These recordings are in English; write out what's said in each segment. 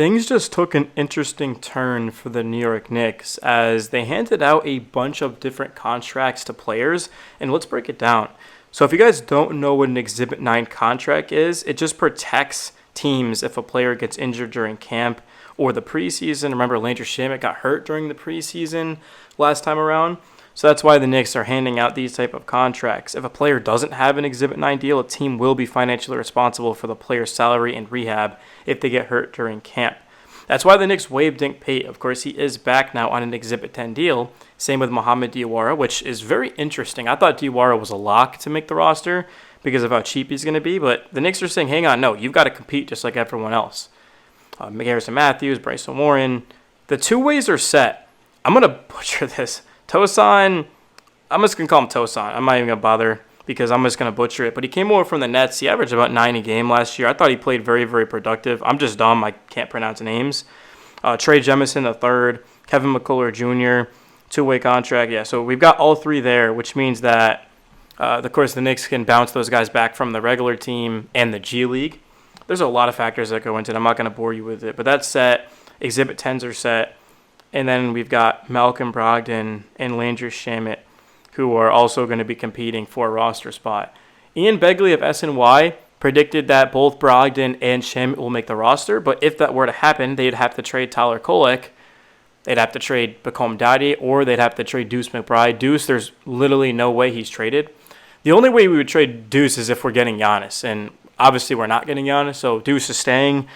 Things just took an interesting turn for the New York Knicks as they handed out a bunch of different contracts to players, and let's break it down. So, if you guys don't know what an Exhibit 9 contract is, it just protects teams if a player gets injured during camp or the preseason. Remember, Landry Shamet got hurt during the preseason last time around. So that's why the Knicks are handing out these type of contracts. If a player doesn't have an Exhibit 9 deal, a team will be financially responsible for the player's salary and rehab if they get hurt during camp. That's why the Knicks waived Dink Pate. Of course, he is back now on an Exhibit 10 deal. Same with Mohamed Diawara, which is very interesting. I thought Diawara was a lock to make the roster because of how cheap he's going to be, but the Knicks are saying, hang on, no, you've got to compete just like everyone else. Harrison Matthews, Bryson Warren, the two ways are set. I'm going to butcher this. Tosan, I'm just going to call him Tosan. I'm not even going to bother because I'm just going to butcher it. But he came over from the Nets. He averaged about 9 a game last year. I thought he played very, very productive. I'm just dumb. I can't pronounce names. Trey Jemison III, Kevin McCullough Jr., two-way contract. Yeah, so we've got all three there, which means that, of course, the Knicks can bounce those guys back from the regular team and the G League. There's a lot of factors that go into it. I'm not going to bore you with it. But that's set. Exhibit 10s are set. And then we've got Malcolm Brogdon and Landry Shamet, who are also going to be competing for a roster spot. Ian Begley of SNY predicted that both Brogdon and Shamet will make the roster, but if that were to happen, they'd have to trade Tyler Kolek, they'd have to trade Bacom Dadi, or they'd have to trade Deuce McBride. Deuce, there's literally no way he's traded. The only way we would trade Deuce is if we're getting Giannis, and obviously we're not getting Giannis, so Deuce is staying.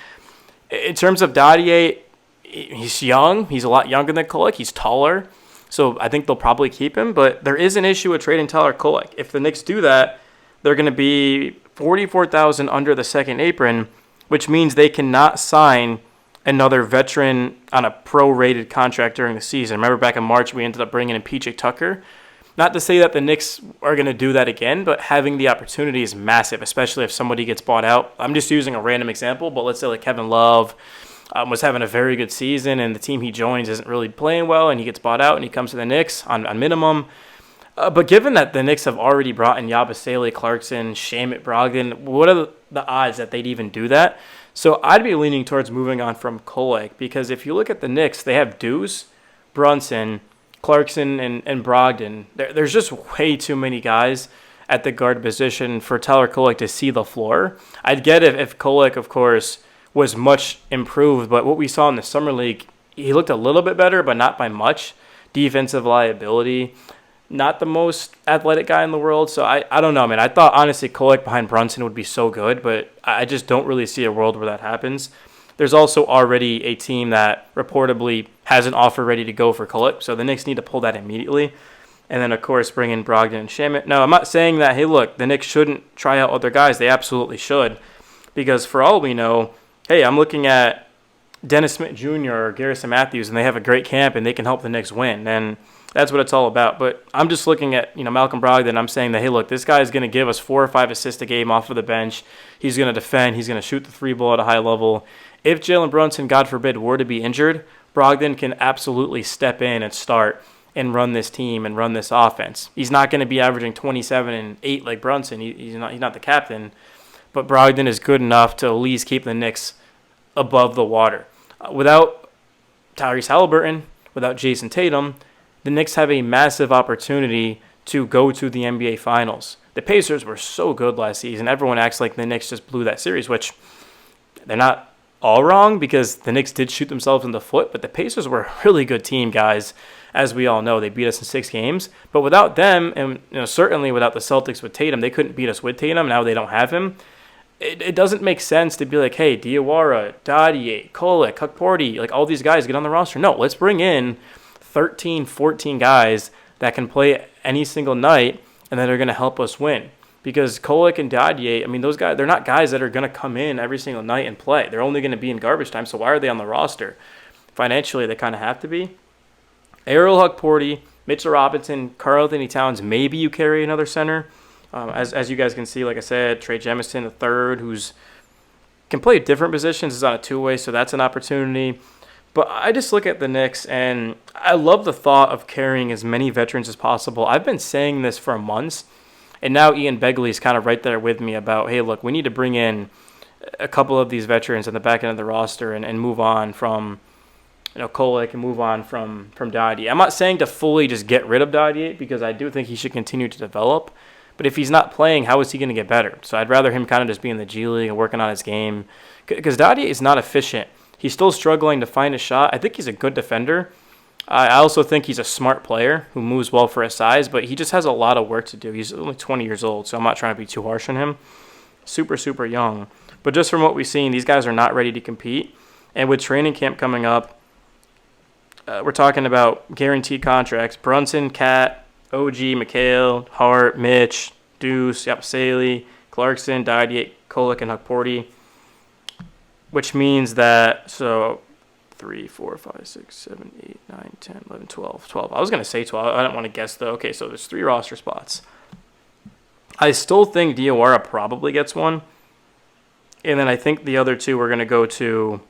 In terms of Dadier, he's young. He's a lot younger than Kolek. He's taller. So I think they'll probably keep him. But there is an issue with trading Tyler Kolek. If the Knicks do that, they're going to be $44,000 under the second apron, which means they cannot sign another veteran on a pro-rated contract during the season. Remember back in March, we ended up bringing in PJ Tucker. Not to say that the Knicks are going to do that again, but having the opportunity is massive, especially if somebody gets bought out. I'm just using a random example, but let's say like Kevin Love was having a very good season, and the team he joins isn't really playing well, and he gets bought out, and he comes to the Knicks on minimum. But given that the Knicks have already brought in Yabusele, Clarkson, Shamet, Brogdon, what are the odds that they'd even do that? So I'd be leaning towards moving on from Kolek, because if you look at the Knicks, they have Deuce, Brunson, Clarkson, and Brogdon. There's just way too many guys at the guard position for Tyler Kolek to see the floor. I'd get it if Kolek, of course, was much improved, but what we saw in the Summer League, he looked a little bit better, but not by much. Defensive liability, not the most athletic guy in the world, so I don't know, man. I thought, honestly, Kolek behind Brunson would be so good, but I just don't really see a world where that happens. There's also already a team that reportedly has an offer ready to go for Kolek, so the Knicks need to pull that immediately. And then, of course, bring in Brogdon and Shamet. No, I'm not saying that, hey, look, the Knicks shouldn't try out other guys. They absolutely should, because for all we know, hey, I'm looking at Dennis Smith Jr. or Garrison Matthews, and they have a great camp, and they can help the Knicks win. And that's what it's all about. But I'm just looking at, Malcolm Brogdon. I'm saying that, hey, look, this guy is going to give us 4 or 5 assists a game off of the bench. He's going to defend. He's going to shoot the three ball at a high level. If Jalen Brunson, God forbid, were to be injured, Brogdon can absolutely step in and start and run this team and run this offense. He's not going to be averaging 27 and 8 like Brunson. He's not the captain. But Brogdon is good enough to at least keep the Knicks above the water. Without Tyrese Halliburton, without Jason Tatum, the Knicks have a massive opportunity to go to the NBA Finals. The Pacers were so good last season. Everyone acts like the Knicks just blew that series, which they're not all wrong because the Knicks did shoot themselves in the foot, but the Pacers were a really good team, guys. As we all know, they beat us in 6 games. But without them, and certainly without the Celtics with Tatum, they couldn't beat us with Tatum. Now they don't have him. It doesn't make sense to be like, hey, Diawara, Dadier, Kolek, Hukporti, like all these guys get on the roster. No, let's bring in 13, 14 guys that can play any single night and that are going to help us win. Because Kolek and Dadier, those guys, they're not guys that are going to come in every single night and play. They're only going to be in garbage time, so why are they on the roster? Financially, they kind of have to be. Ariel Hukporti, Mitchell Robinson, Karl Anthony Towns, maybe you carry another center. As you guys can see, like I said, Trey Jemison III, who's can play different positions, is on a two-way, so that's an opportunity. But I just look at the Knicks, and I love the thought of carrying as many veterans as possible. I've been saying this for months, and now Ian Begley is kind of right there with me about, hey, look, we need to bring in a couple of these veterans on the back end of the roster and move on from Kolek and move on from Dadier. I'm not saying to fully just get rid of Dadier because I do think he should continue to develop. But if he's not playing, how is he going to get better? So I'd rather him kind of just be in the G League and working on his game. Because Dadier is not efficient. He's still struggling to find a shot. I think he's a good defender. I also think he's a smart player who moves well for his size, but he just has a lot of work to do. He's only 20 years old, so I'm not trying to be too harsh on him. Super, super young. But just from what we've seen, these guys are not ready to compete. And with training camp coming up, we're talking about guaranteed contracts. Brunson, Cat, OG, McHale, Hart, Mitch, Deuce, Yapsali, Clarkson, Dadier, Kolek, and Hukporti. Which means that, 3, 4, 5, 6, 7, 8, 9, 10, 11, 12. 12. I was going to say 12. I didn't want to guess, though. Okay, so there's 3 roster spots. I still think Diawara probably gets one. And then I think the other 2 are going to go to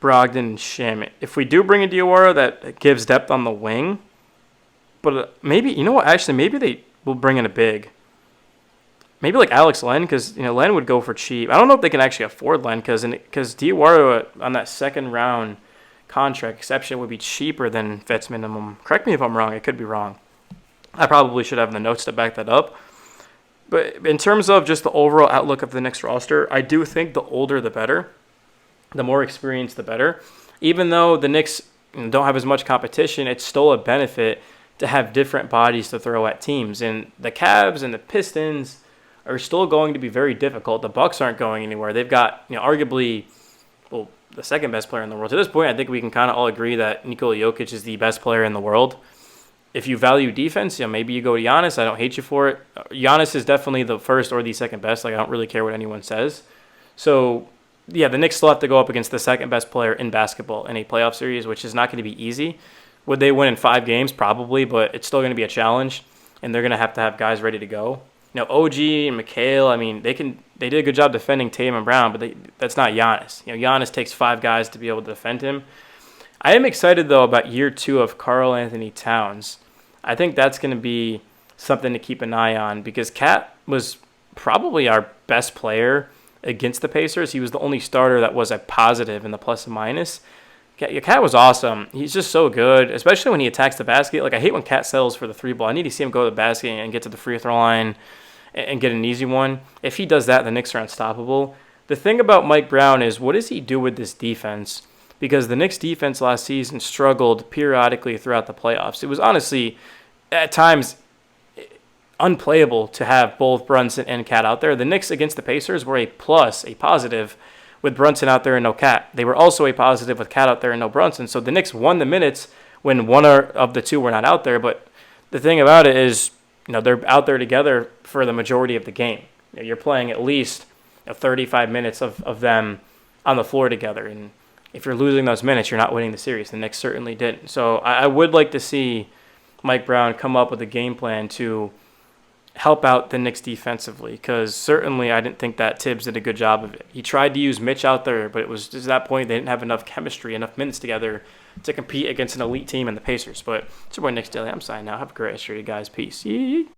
Brogdon and Shim. If we do bring in Diawara, that gives depth on the wing. But maybe, you know what? Actually, maybe they will bring in a big. Maybe like Alex Len, because Len would go for cheap. I don't know if they can actually afford Len, because Diawara on that second round contract exception would be cheaper than vets minimum. Correct me if I'm wrong. I could be wrong. I probably should have the notes to back that up. But in terms of just the overall outlook of the Knicks roster, I do think the older the better. The more experience, the better. Even though the Knicks don't have as much competition, it's still a benefit to have different bodies to throw at teams. And the Cavs and the Pistons are still going to be very difficult. The Bucks aren't going anywhere. They've got, arguably, the second best player in the world. To this point, I think we can kind of all agree that Nikola Jokic is the best player in the world. If you value defense, maybe you go to Giannis. I don't hate you for it. Giannis is definitely the first or the second best. I don't really care what anyone says. So, the Knicks still have to go up against the second best player in basketball in a playoff series, which is not going to be easy. Would they win in 5 games? Probably, but it's still going to be a challenge, and they're going to have guys ready to go. OG and McHale, they did a good job defending Tatum and Brown, but that's not Giannis. Giannis takes 5 guys to be able to defend him. I am excited, though, about year 2 of Karl Anthony Towns. I think that's going to be something to keep an eye on because Cat was probably our best player against the Pacers. He was the only starter that was a positive in the plus and minus. Cat was awesome. He's just so good, especially when he attacks the basket. I hate when Cat settles for the 3 ball. I need to see him go to the basket and get to the free throw line and get an easy one. If he does that, the Knicks are unstoppable. The thing about Mike Brown is, what does he do with this defense? Because the Knicks defense last season struggled periodically throughout the playoffs. It was honestly, at times, unplayable to have both Brunson and Cat out there. The Knicks against the Pacers were a positive, with Brunson out there and no Cat. They were also a positive with Cat out there and no Brunson. So the Knicks won the minutes when one of the 2 were not out there. But the thing about it is, they're out there together for the majority of the game. You're playing at least 35 minutes of them on the floor together. And if you're losing those minutes, you're not winning the series. The Knicks certainly didn't. So I would like to see Mike Brown come up with a game plan to help out the Knicks defensively, because certainly I didn't think that Tibbs did a good job of it. He tried to use Mitch out there, but it was just at that point they didn't have enough chemistry, enough minutes together to compete against an elite team in the Pacers. But it's your boy Nick Daly. I'm signing out. Have a great rest of your day, guys. Peace. Yee.